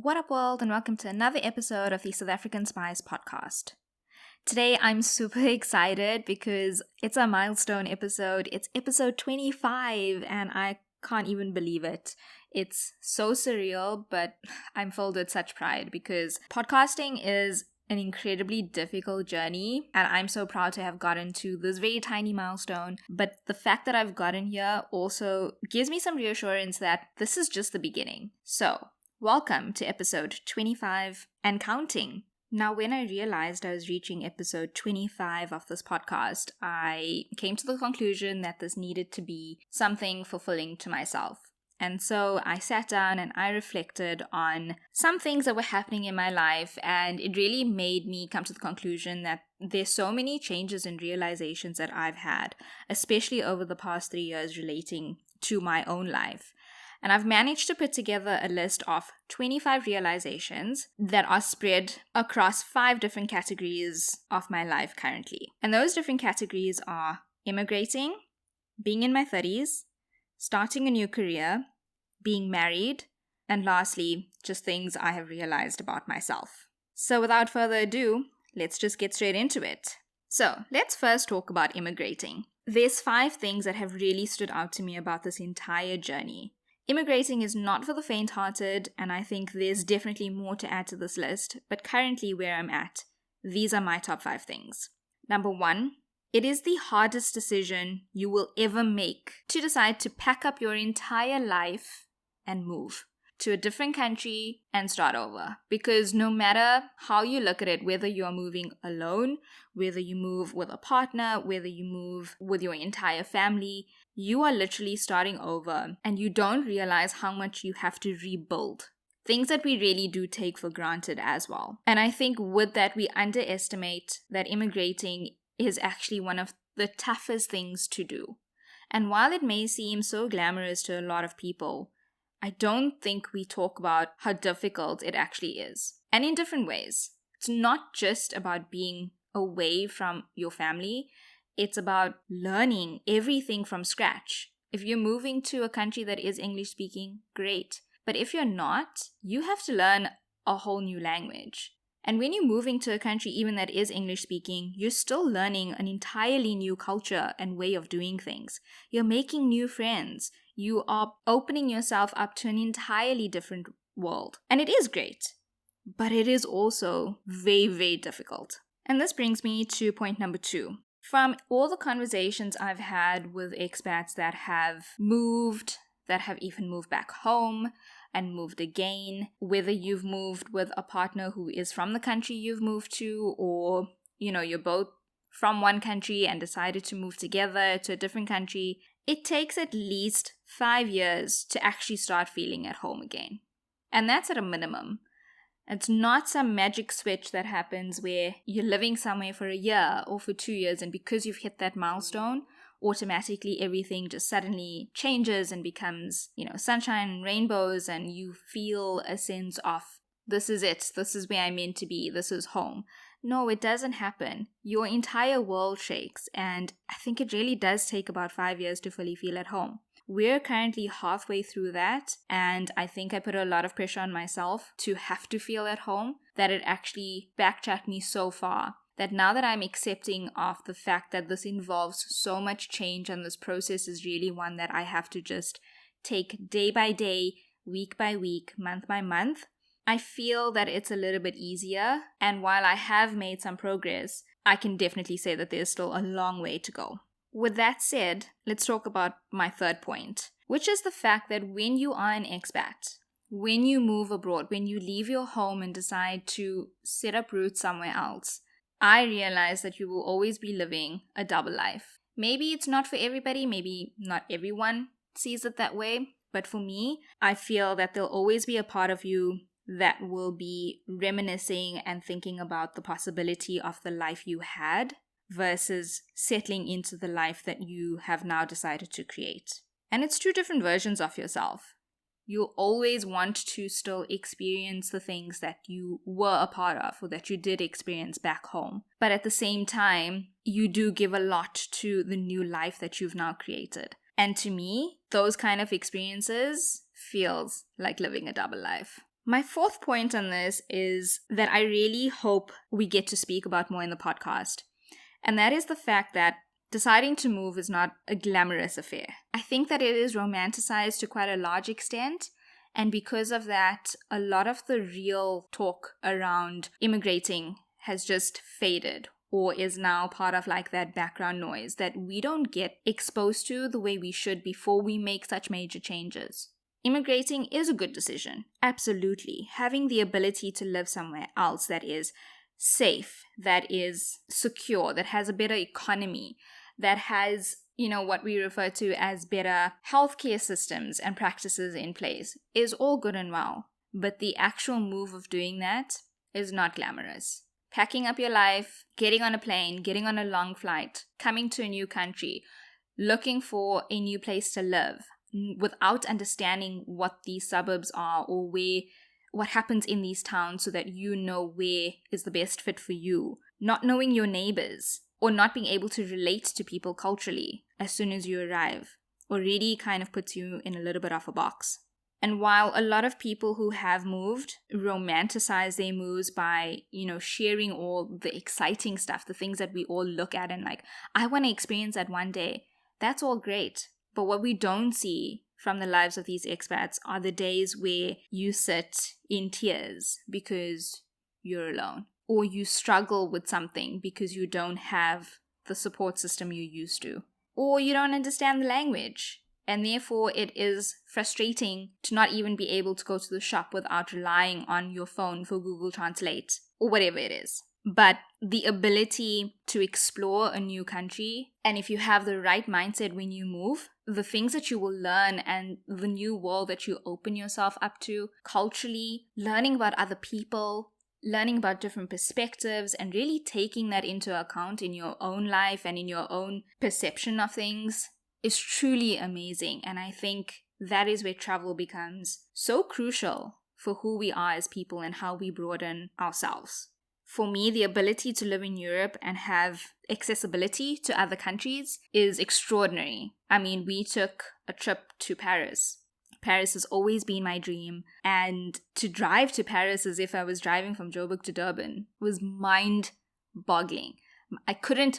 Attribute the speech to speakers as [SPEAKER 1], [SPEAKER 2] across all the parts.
[SPEAKER 1] What up, world, and welcome to another episode of the South African Spies podcast. Today, I'm super excited because it's a milestone episode. It's episode 25, and I can't even believe it. It's so surreal, but I'm filled with such pride because podcasting is an incredibly difficult journey, and I'm so proud to have gotten to this very tiny milestone. But the fact that I've gotten here also gives me some reassurance that this is just the beginning. So, welcome to episode 25 and counting. Now, when I realized I was reaching episode 25 of this podcast, I came to the conclusion that this needed to be something fulfilling to myself. And so I sat down and I reflected on some things that were happening in my life, and it really made me come to the conclusion that there's so many changes and realizations that I've had, especially over the past 3 years relating to my own life. And I've managed to put together a list of 25 realizations that are spread across 5 different categories of my life currently. And those different categories are immigrating, being in my 30s, starting a new career, being married, and lastly, just things I have realized about myself. So without further ado, let's just get straight into it. So let's first talk about immigrating. There's 5 things that have really stood out to me about this entire journey. Immigrating is not for the faint-hearted, and I think there's definitely more to add to this list, but currently where I'm at, these are my top 5 things. Number 1, it is the hardest decision you will ever make to decide to pack up your entire life and move to a different country and start over. Because no matter how you look at it, whether you're moving alone, whether you move with a partner, whether you move with your entire family, you are literally starting over and you don't realize how much you have to rebuild. Things that we really do take for granted as well. And I think with that, we underestimate that immigrating is actually one of the toughest things to do. And while it may seem so glamorous to a lot of people, I don't think we talk about how difficult it actually is. And in different ways. It's not just about being away from your family. It's about learning everything from scratch. If you're moving to a country that is English speaking, great. But if you're not, you have to learn a whole new language. And when you're moving to a country even that is English speaking, you're still learning an entirely new culture and way of doing things. You're making new friends. You are opening yourself up to an entirely different world. And it is great, but it is also very, very difficult. And this brings me to point number 2. From all the conversations I've had with expats that have moved, that have even moved back home and moved again, whether you've moved with a partner who is from the country you've moved to, or, you're both from one country and decided to move together to a different country, it takes at least 5 years to actually start feeling at home again. And that's at a minimum. It's not some magic switch that happens where you're living somewhere for a year or for 2 years, and because you've hit that milestone, automatically everything just suddenly changes and becomes, sunshine and rainbows, and you feel a sense of, this is it, this is where I'm meant to be, this is home. No, it doesn't happen. Your entire world shakes, and I think it really does take about 5 years to fully feel at home. We're currently halfway through that, and I think I put a lot of pressure on myself to have to feel at home, that it actually backtracked me so far. That now that I'm accepting of the fact that this involves so much change and this process is really one that I have to just take day by day, week by week, month by month, I feel that it's a little bit easier. And while I have made some progress, I can definitely say that there's still a long way to go. With that said, let's talk about my third point, which is the fact that when you are an expat, when you move abroad, when you leave your home and decide to set up roots somewhere else, I realize that you will always be living a double life. Maybe it's not for everybody, maybe not everyone sees it that way, but for me, I feel that there'll always be a part of you that will be reminiscing and thinking about the possibility of the life you had versus settling into the life that you have now decided to create. And it's 2 different versions of yourself. You'll always want to still experience the things that you were a part of or that you did experience back home. But at the same time, you do give a lot to the new life that you've now created. And to me, those kind of experiences feels like living a double life. My fourth point on this is that I really hope we get to speak about more in the podcast. And that is the fact that deciding to move is not a glamorous affair. I think that it is romanticized to quite a large extent. And because of that, a lot of the real talk around immigrating has just faded or is now part of like that background noise that we don't get exposed to the way we should before we make such major changes. Immigrating is a good decision, absolutely. Having the ability to live somewhere else that is safe, that is secure, that has a better economy, that has, what we refer to as better healthcare systems and practices in place is all good and well. But the actual move of doing that is not glamorous. Packing up your life, getting on a plane, getting on a long flight, coming to a new country, looking for a new place to live, without understanding what these suburbs are or what happens in these towns so that you know where is the best fit for you. Not knowing your neighbors or not being able to relate to people culturally as soon as you arrive already kind of puts you in a little bit of a box. And while a lot of people who have moved romanticize their moves by, sharing all the exciting stuff, the things that we all look at and like, I want to experience that one day, that's all great. But what we don't see from the lives of these expats are the days where you sit in tears because you're alone, or you struggle with something because you don't have the support system you used to, or you don't understand the language. And therefore, it is frustrating to not even be able to go to the shop without relying on your phone for Google Translate or whatever it is. But the ability to explore a new country, and if you have the right mindset when you move, the things that you will learn and the new world that you open yourself up to culturally, learning about other people, learning about different perspectives, and really taking that into account in your own life and in your own perception of things is truly amazing. And I think that is where travel becomes so crucial for who we are as people and how we broaden ourselves. For me, the ability to live in Europe and have accessibility to other countries is extraordinary. I mean, we took a trip to Paris. Paris has always been my dream. And to drive to Paris as if I was driving from Joburg to Durban was mind-boggling.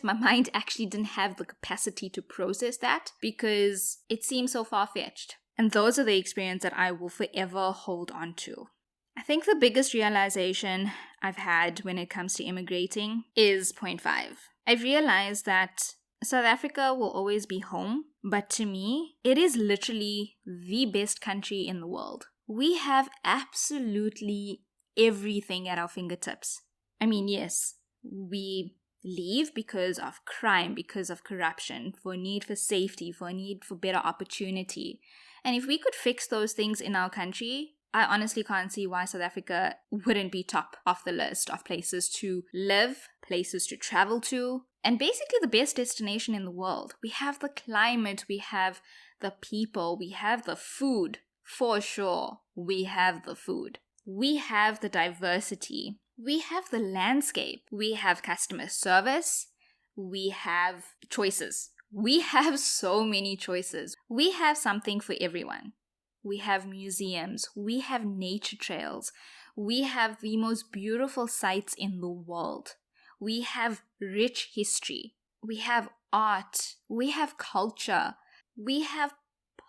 [SPEAKER 1] My mind actually didn't have the capacity to process that because it seemed so far-fetched. And those are the experiences that I will forever hold on to. I think the biggest realization I've had when it comes to immigrating is point 5. I've realized that South Africa will always be home, but to me, it is literally the best country in the world. We have absolutely everything at our fingertips. I mean, yes, we leave because of crime, because of corruption, for a need for safety, for a need for better opportunity. And if we could fix those things in our country, I honestly can't see why South Africa wouldn't be top of the list of places to live, places to travel to, and basically the best destination in the world. We have the climate, we have the people, we have the food. For sure, we have the food. We have the diversity. We have the landscape. We have customer service. We have choices. We have so many choices. We have something for everyone. We have museums. We have nature trails. We have the most beautiful sights in the world. We have rich history. We have art. We have culture. We have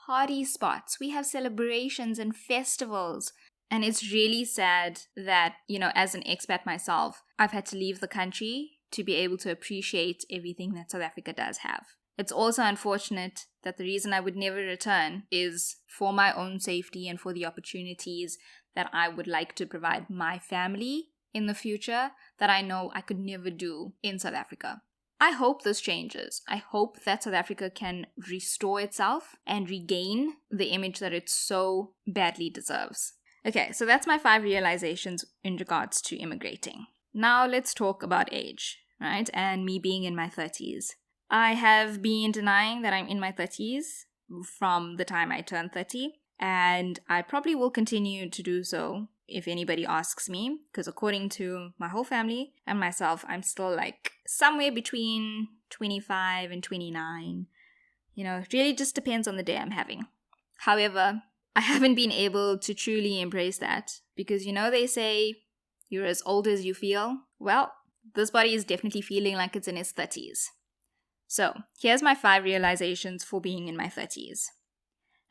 [SPEAKER 1] party spots. We have celebrations and festivals. And it's really sad that, as an expat myself, I've had to leave the country to be able to appreciate everything that South Africa does have. It's also unfortunate that the reason I would never return is for my own safety and for the opportunities that I would like to provide my family in the future that I know I could never do in South Africa. I hope this changes. I hope that South Africa can restore itself and regain the image that it so badly deserves. Okay, so that's my 5 realizations in regards to immigrating. Now let's talk about age, right? And me being in my 30s. I have been denying that I'm in my 30s from the time I turned 30, and I probably will continue to do so if anybody asks me, because according to my whole family and myself, I'm still like somewhere between 25 and 29. It really just depends on the day I'm having. However, I haven't been able to truly embrace that because, they say you're as old as you feel. Well, this body is definitely feeling like it's in its 30s. So, here's my 5 realizations for being in my 30s.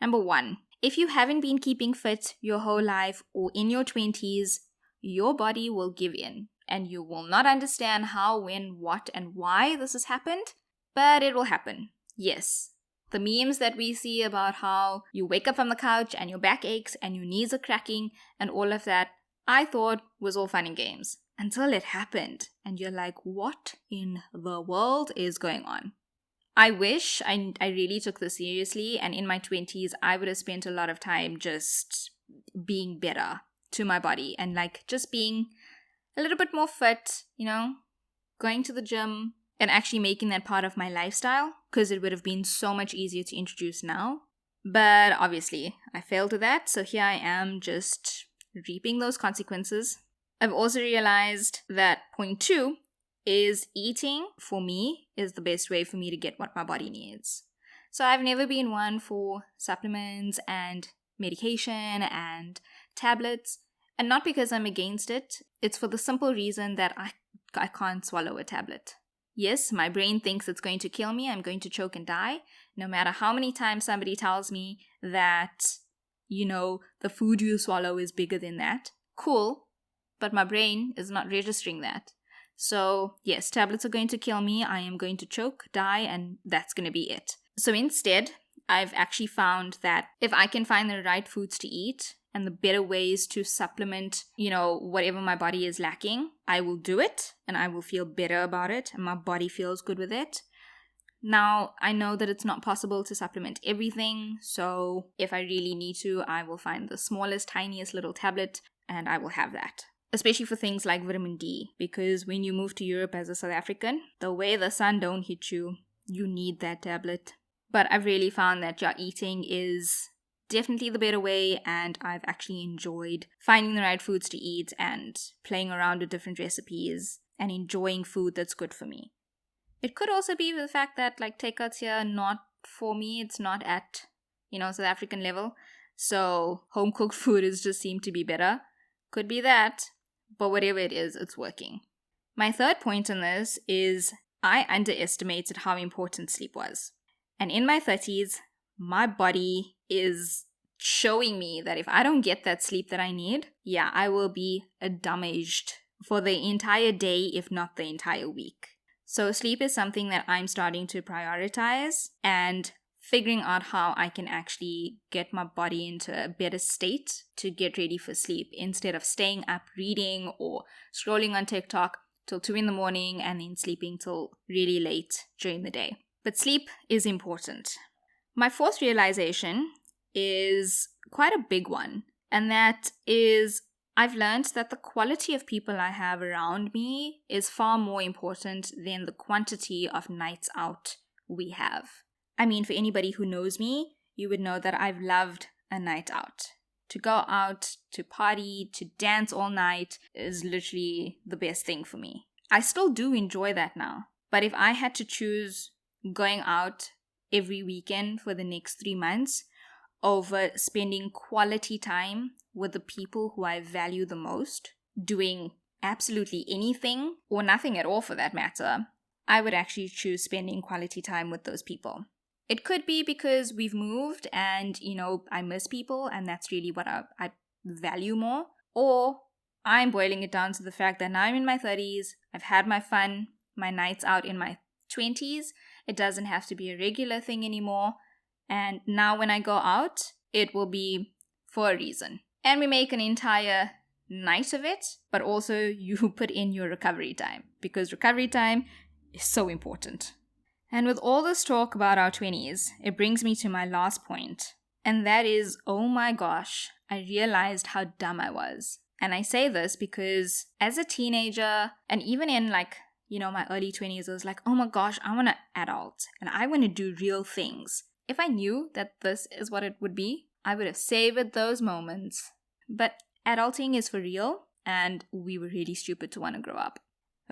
[SPEAKER 1] Number 1, if you haven't been keeping fit your whole life or in your 20s, your body will give in and you will not understand how, when, what, and why this has happened, but it will happen. Yes. The memes that we see about how you wake up from the couch and your back aches and your knees are cracking and all of that, I thought was all fun and games until it happened. And you're like, what in the world is going on? I wish I really took this seriously, and in my 20s, I would have spent a lot of time just being better to my body and just being a little bit more fit, going to the gym and actually making that part of my lifestyle, because it would have been so much easier to introduce now. But obviously, I failed at that, so here I am just reaping those consequences. I've also realized that point 2 is eating, for me, is the best way for me to get what my body needs. So I've never been one for supplements and medication and tablets, and not because I'm against it. It's for the simple reason that I can't swallow a tablet. Yes, my brain thinks it's going to kill me, I'm going to choke and die, no matter how many times somebody tells me that, the food you swallow is bigger than that. Cool, but my brain is not registering that. So yes, tablets are going to kill me, I am going to choke, die, and that's going to be it. So instead, I've actually found that if I can find the right foods to eat and the better ways to supplement, whatever my body is lacking, I will do it and I will feel better about it and my body feels good with it. Now, I know that it's not possible to supplement everything, so if I really need to, I will find the smallest, tiniest little tablet and I will have that. Especially for things like vitamin D, because when you move to Europe as a South African, the way the sun don't hit you, you need that tablet. But I've really found that eating is definitely the better way, and I've actually enjoyed finding the right foods to eat and playing around with different recipes and enjoying food that's good for me. It could also be the fact that takeouts here, not for me, it's not at, South African level. So home cooked food just seemed to be better. Could be that, but whatever it is, it's working. My third point on this is I underestimated how important sleep was. And in my 30s, my body is showing me that if I don't get that sleep that I need, I will be damaged for the entire day, if not the entire week. So sleep is something that I'm starting to prioritize and figuring out how I can actually get my body into a better state to get ready for sleep instead of staying up reading or scrolling on TikTok till 2 a.m. and then sleeping till really late during the day. But sleep is important. My fourth realization is quite a big one, and that is I've learned that the quality of people I have around me is far more important than the quantity of nights out we have. I mean, for anybody who knows me, you would know that I've loved a night out. To go out, to party, to dance all night is literally the best thing for me. I still do enjoy that now. But if I had to choose going out every weekend for the next 3 months over spending quality time with the people who I value the most, doing absolutely anything or nothing at all for that matter, I would actually choose spending quality time with those people. It could be because we've moved and, I miss people and that's really what I value more. Or I'm boiling it down to the fact that now I'm in my 30s, I've had my fun, my nights out in my 20s. It doesn't have to be a regular thing anymore. And now when I go out, it will be for a reason. And we make an entire night of it, but also you put in your recovery time because recovery time is so important. And with all this talk about our 20s, it brings me to my last point. And that is, oh my gosh, I realized how dumb I was. And I say this because as a teenager, and even in my early 20s, I was like, oh my gosh, I want to adult and I want to do real things. If I knew that this is what it would be, I would have savored those moments. But adulting is for real, and we were really stupid to want to grow up.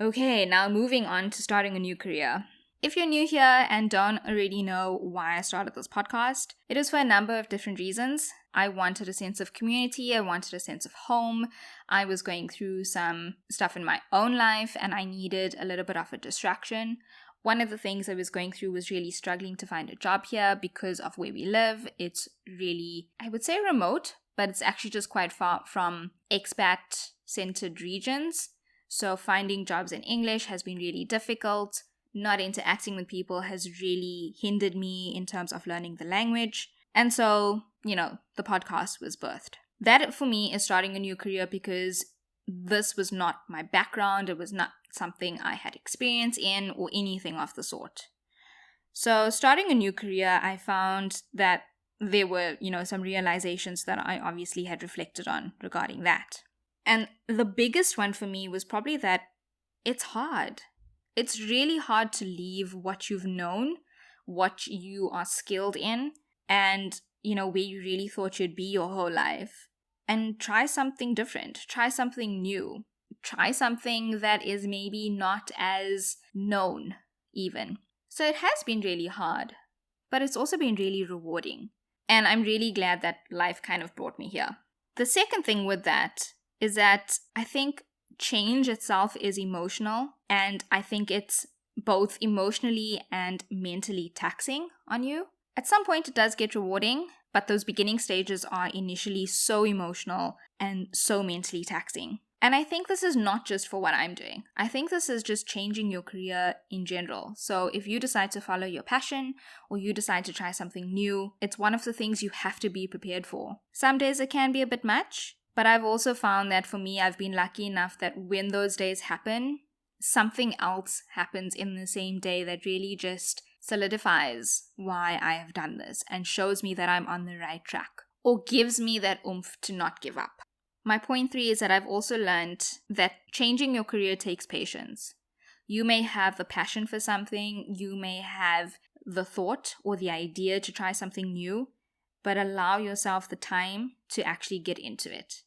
[SPEAKER 1] Okay, now moving on to starting a new career. If you're new here and don't already know why I started this podcast, it is for a number of different reasons. I wanted a sense of community, I wanted a sense of home, I was going through some stuff in my own life and I needed a little bit of a distraction. One of the things I was going through was really struggling to find a job here because of where we live. It's really, I would say remote, but it's actually just quite far from expat-centered regions. So finding jobs in English has been really difficult. Not interacting with people has really hindered me in terms of learning the language. And so, the podcast was birthed. That for me is starting a new career because this was not my background. It was not something I had experience in or anything of the sort. So starting a new career, I found that there were, some realizations that I obviously had reflected on regarding that. And the biggest one for me was probably that it's hard. It's really hard to leave what you've known, what you are skilled in, and, where you really thought you'd be your whole life, and try something different, try something new, try something that is maybe not as known even. So it has been really hard, but it's also been really rewarding. And I'm really glad that life kind of brought me here. The second thing with that is that I think change itself is emotional, and I think it's both emotionally and mentally taxing on you. At some point it does get rewarding, but those beginning stages are initially so emotional and so mentally taxing. And I think this is not just for what I'm doing. I think this is just changing your career in general. So if you decide to follow your passion or you decide to try something new, it's one of the things you have to be prepared for. Some days it can be a bit much, but I've also found that for me, I've been lucky enough that when those days happen, something else happens in the same day that really just solidifies why I have done this and shows me that I'm on the right track or gives me that oomph to not give up. My point 3 is that I've also learned that changing your career takes patience. You may have the passion for something, you may have the thought or the idea to try something new, but allow yourself the time to actually get into it.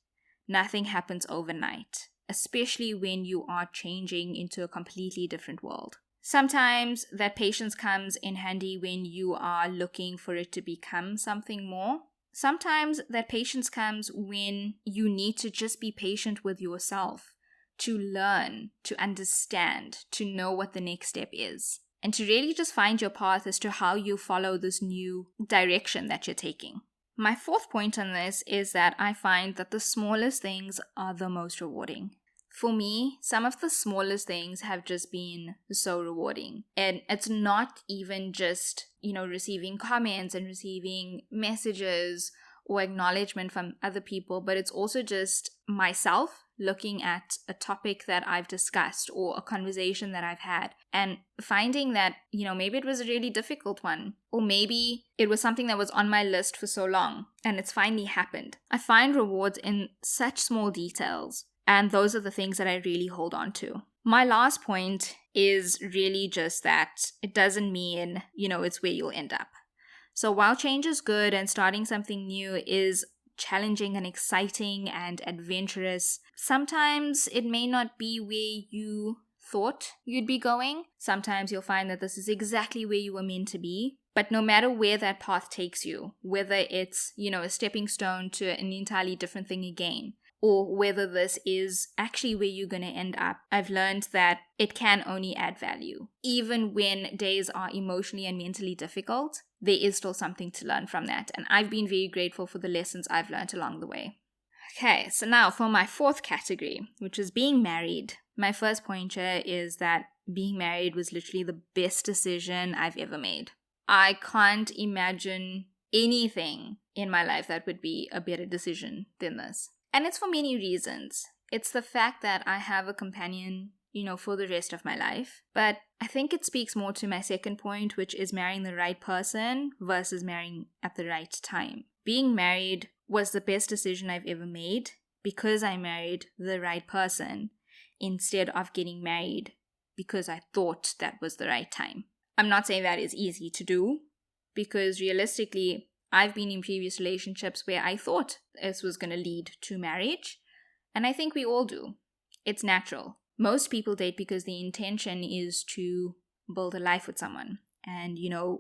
[SPEAKER 1] Nothing happens overnight, especially when you are changing into a completely different world. Sometimes that patience comes in handy when you are looking for it to become something more. Sometimes that patience comes when you need to just be patient with yourself, to learn, to understand, to know what the next step is, and to really just find your path as to how you follow this new direction that you're taking. My fourth point on this is that I find that the smallest things are the most rewarding. For me, some of the smallest things have just been so rewarding. And it's not even just, receiving comments and receiving messages or acknowledgement from other people, but it's also just myself looking at a topic that I've discussed or a conversation that I've had and finding that, maybe it was a really difficult one, or maybe it was something that was on my list for so long and it's finally happened. I find rewards in such small details, and those are the things that I really hold on to. My last point is really just that it doesn't mean, it's where you'll end up. So while change is good and starting something new is challenging and exciting and adventurous, sometimes it may not be where you thought you'd be going. Sometimes you'll find that this is exactly where you were meant to be. But no matter where that path takes you, whether it's, a stepping stone to an entirely different thing again, or whether this is actually where you're going to end up, I've learned that it can only add value. Even when days are emotionally and mentally difficult, there is still something to learn from that. And I've been very grateful for the lessons I've learned along the way. Okay, so now for my fourth category, which is being married. My first point here is that being married was literally the best decision I've ever made. I can't imagine anything in my life that would be a better decision than this. And it's for many reasons. It's the fact that I have a companion, for the rest of my life. But I think it speaks more to my second point, which is marrying the right person versus marrying at the right time. Being married was the best decision I've ever made because I married the right person instead of getting married because I thought that was the right time. I'm not saying that is easy to do because realistically, I've been in previous relationships where I thought this was going to lead to marriage, and I think we all do. It's natural. Most people date because the intention is to build a life with someone. And,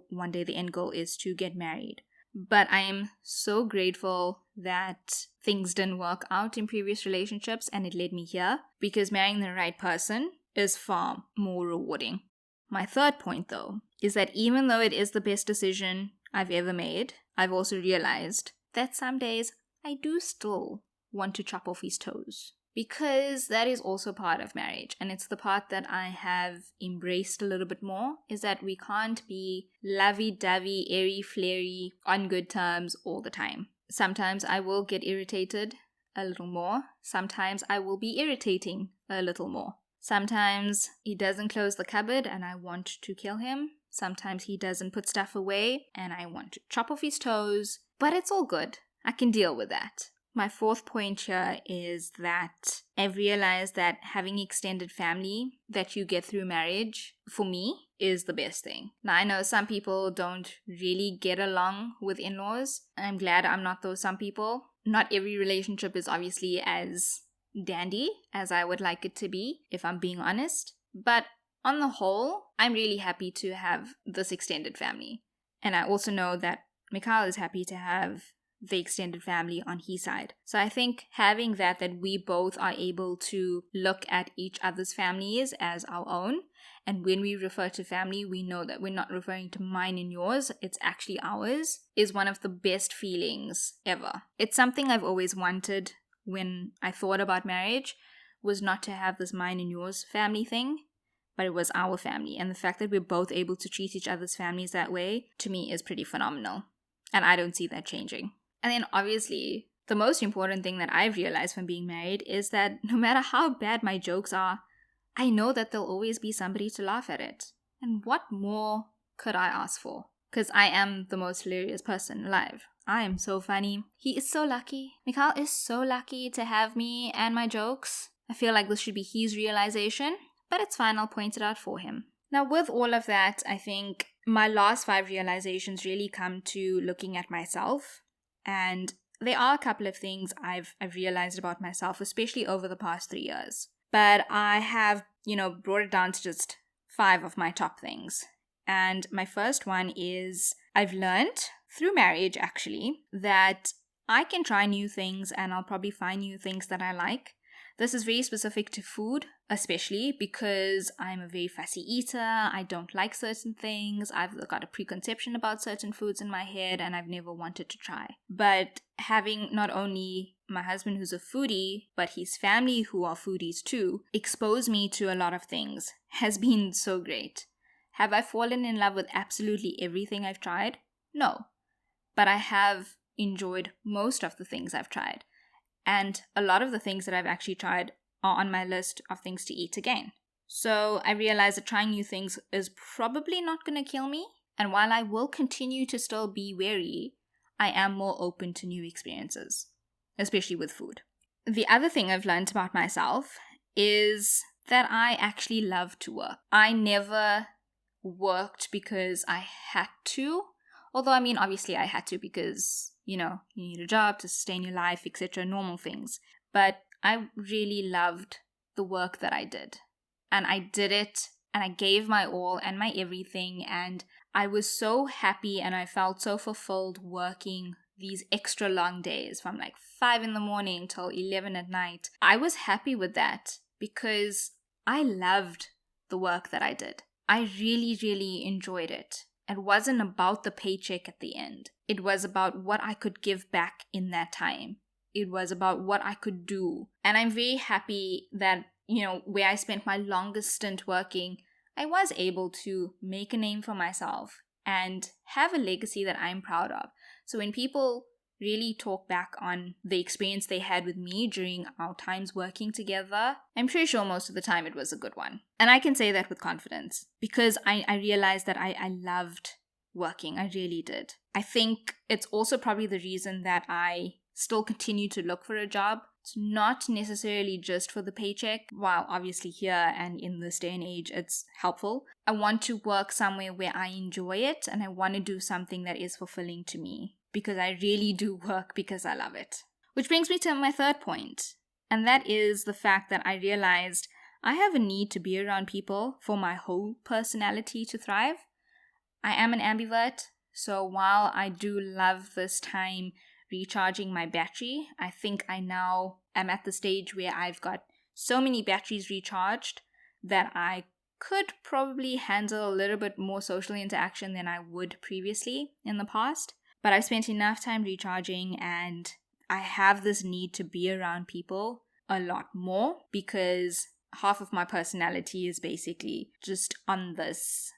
[SPEAKER 1] one day the end goal is to get married. But I am so grateful that things didn't work out in previous relationships and it led me here, because marrying the right person is far more rewarding. My third point, though, is that even though it is the best decision I've ever made, I've also realized that some days I do still want to chop off his toes. Because that is also part of marriage, and it's the part that I have embraced a little bit more, is that we can't be lovey-dovey, airy-flairy, on good terms all the time. Sometimes I will get irritated a little more. Sometimes I will be irritating a little more. Sometimes he doesn't close the cupboard and I want to kill him. Sometimes he doesn't put stuff away and I want to chop off his toes. But it's all good. I can deal with that. My fourth point here is that I've realized that having extended family that you get through marriage, for me, is the best thing. Now, I know some people don't really get along with in-laws. I'm glad I'm not those some people. Not every relationship is obviously as dandy as I would like it to be, if I'm being honest. But on the whole, I'm really happy to have this extended family. And I also know that Mikhail is happy to have the extended family on his side. So I think having that we both are able to look at each other's families as our own, and when we refer to family, we know that we're not referring to mine and yours, it's actually ours, is one of the best feelings ever. It's something I've always wanted when I thought about marriage, was not to have this mine and yours family thing, but it was our family. And the fact that we're both able to treat each other's families that way, to me, is pretty phenomenal. And I don't see that changing. And then obviously, the most important thing that I've realized from being married is that no matter how bad my jokes are, I know that there'll always be somebody to laugh at it. And what more could I ask for? Because I am the most hilarious person alive. I am so funny. He is so lucky. Mikhail is so lucky to have me and my jokes. I feel like this should be his realization, but it's fine, I'll point it out for him. Now, with all of that, I think my last 5 realizations really come to looking at myself. And there are a couple of things I've realized about myself, especially over the past 3 years. But I have, brought it down to just 5 of my top things. And my first one is I've learned through marriage, actually, that I can try new things and I'll probably find new things that I like. This is very specific to food, especially because I'm a very fussy eater. I don't like certain things. I've got a preconception about certain foods in my head and I've never wanted to try. But having not only my husband who's a foodie, but his family who are foodies too, expose me to a lot of things has been so great. Have I fallen in love with absolutely everything I've tried? No. But I have enjoyed most of the things I've tried. And a lot of the things that I've actually tried are on my list of things to eat again. So I realized that trying new things is probably not going to kill me. And while I will continue to still be wary, I am more open to new experiences, especially with food. The other thing I've learned about myself is that I actually love to work. I never worked because I had to. Although, obviously I had to because, you need a job to sustain your life, etc., normal things. But I really loved the work that I did. And I did it, and I gave my all and my everything, and I was so happy and I felt so fulfilled working these extra long days from 5 in the morning till 11 at night. I was happy with that because I loved the work that I did. I really, really enjoyed it. It wasn't about the paycheck at the end. It was about what I could give back in that time. It was about what I could do. And I'm very happy that, where I spent my longest stint working, I was able to make a name for myself and have a legacy that I'm proud of. So when people really talk back on the experience they had with me during our times working together, I'm pretty sure most of the time it was a good one. And I can say that with confidence because I realized that I loved working. I really did. I think it's also probably the reason that I still continue to look for a job. It's not necessarily just for the paycheck. While obviously here and in this day and age, it's helpful. I want to work somewhere where I enjoy it and I want to do something that is fulfilling to me because I really do work because I love it. Which brings me to my third point. And that is the fact that I realized I have a need to be around people for my whole personality to thrive. I am an ambivert, so while I do love this time recharging my battery, I think I now am at the stage where I've got so many batteries recharged that I could probably handle a little bit more social interaction than I would previously in the past. But I've spent enough time recharging, and I have this need to be around people a lot more because half of my personality is basically just on this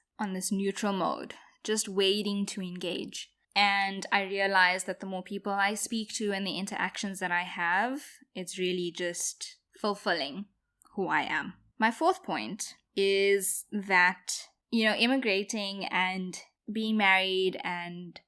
[SPEAKER 1] neutral mode, just waiting to engage. And I realize that the more people I speak to and the interactions that I have, it's really just fulfilling who I am. My fourth point is that, immigrating and being married and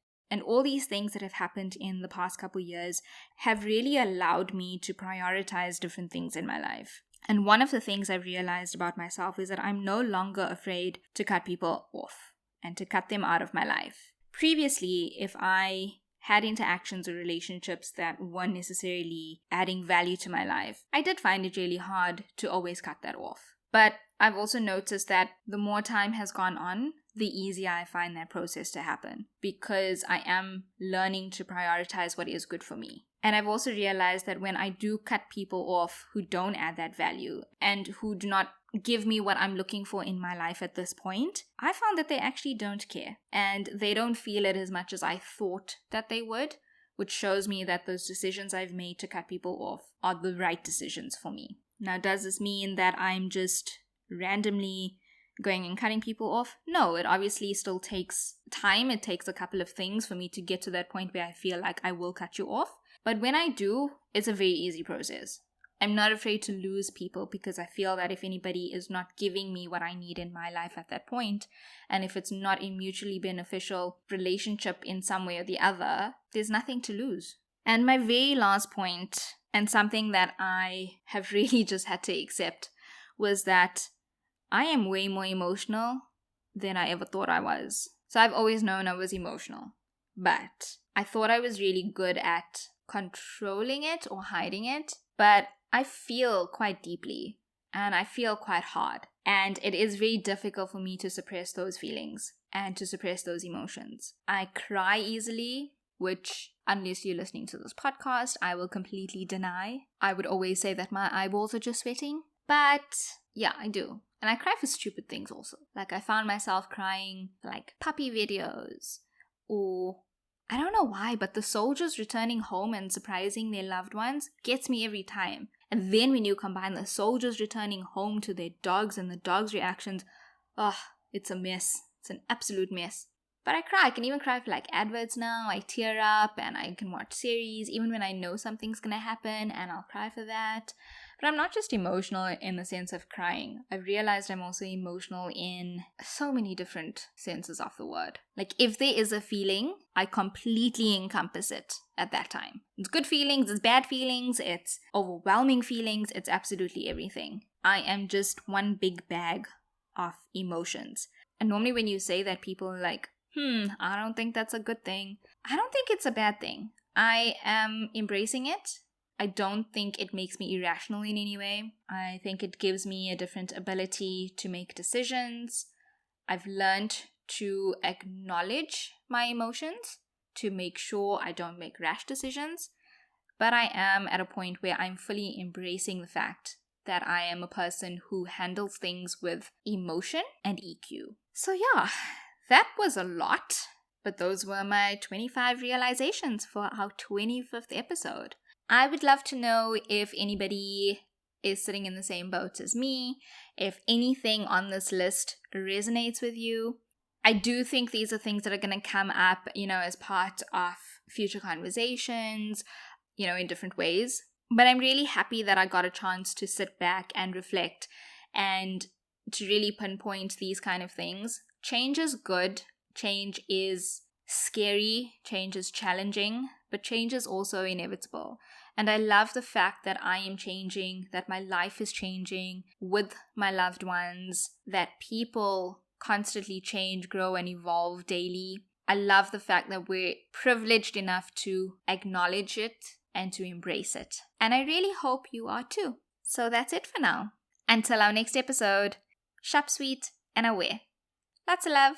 [SPEAKER 1] all these things that have happened in the past couple years have really allowed me to prioritize different things in my life. And one of the things I've realized about myself is that I'm no longer afraid to cut people off and to cut them out of my life. Previously, if I had interactions or relationships that weren't necessarily adding value to my life, I did find it really hard to always cut that off. But I've also noticed that the more time has gone on, the easier I find that process to happen because I am learning to prioritize what is good for me. And I've also realized that when I do cut people off who don't add that value and who do not give me what I'm looking for in my life at this point, I found that they actually don't care and they don't feel it as much as I thought that they would, which shows me that those decisions I've made to cut people off are the right decisions for me. Now, does this mean that I'm just randomly going and cutting people off? No, it obviously still takes time. It takes a couple of things for me to get to that point where I feel like I will cut you off. But when I do, it's a very easy process. I'm not afraid to lose people because I feel that if anybody is not giving me what I need in my life at that point, and if it's not a mutually beneficial relationship in some way or the other, there's nothing to lose. And my very last point, and something that I have really just had to accept, was that I am way more emotional than I ever thought I was. So I've always known I was emotional, but I thought I was really good at controlling it or hiding it, but I feel quite deeply and I feel quite hard, and it is very difficult for me to suppress those feelings and to suppress those emotions. I cry easily, which, unless you're listening to this podcast, I will completely deny. I would always say that my eyeballs are just sweating, but yeah, I do. And I cry for stupid things also. Like I found myself crying like puppy videos, or I don't know why, but the soldiers returning home and surprising their loved ones gets me every time. And then when you combine the soldiers returning home to their dogs and the dogs' reactions, it's a mess. It's an absolute mess. But I cry. I can even cry for like adverts now. I tear up and I can watch series even when I know something's gonna happen, and I'll cry for that. But I'm not just emotional in the sense of crying. I've realized I'm also emotional in so many different senses of the word. Like if there is a feeling, I completely encompass it at that time. It's good feelings, it's bad feelings, it's overwhelming feelings, it's absolutely everything. I am just one big bag of emotions. And normally when you say that, people are like, I don't think that's a good thing. I don't think it's a bad thing. I am embracing it. I don't think it makes me irrational in any way. I think it gives me a different ability to make decisions. I've learned to acknowledge my emotions to make sure I don't make rash decisions. But I am at a point where I'm fully embracing the fact that I am a person who handles things with emotion and EQ. So yeah, that was a lot. But those were my 25 realizations for our 25th episode. I would love to know if anybody is sitting in the same boat as me, if anything on this list resonates with you. I do think these are things that are going to come up, as part of future conversations, in different ways. But I'm really happy that I got a chance to sit back and reflect and to really pinpoint these kind of things. Change is good. Change is scary. Change is challenging. But change is also inevitable. And I love the fact that I am changing, that my life is changing with my loved ones, that people constantly change, grow, and evolve daily. I love the fact that we're privileged enough to acknowledge it and to embrace it. And I really hope you are too. So that's it for now. Until our next episode, Shup sweet and aware. Lots of love.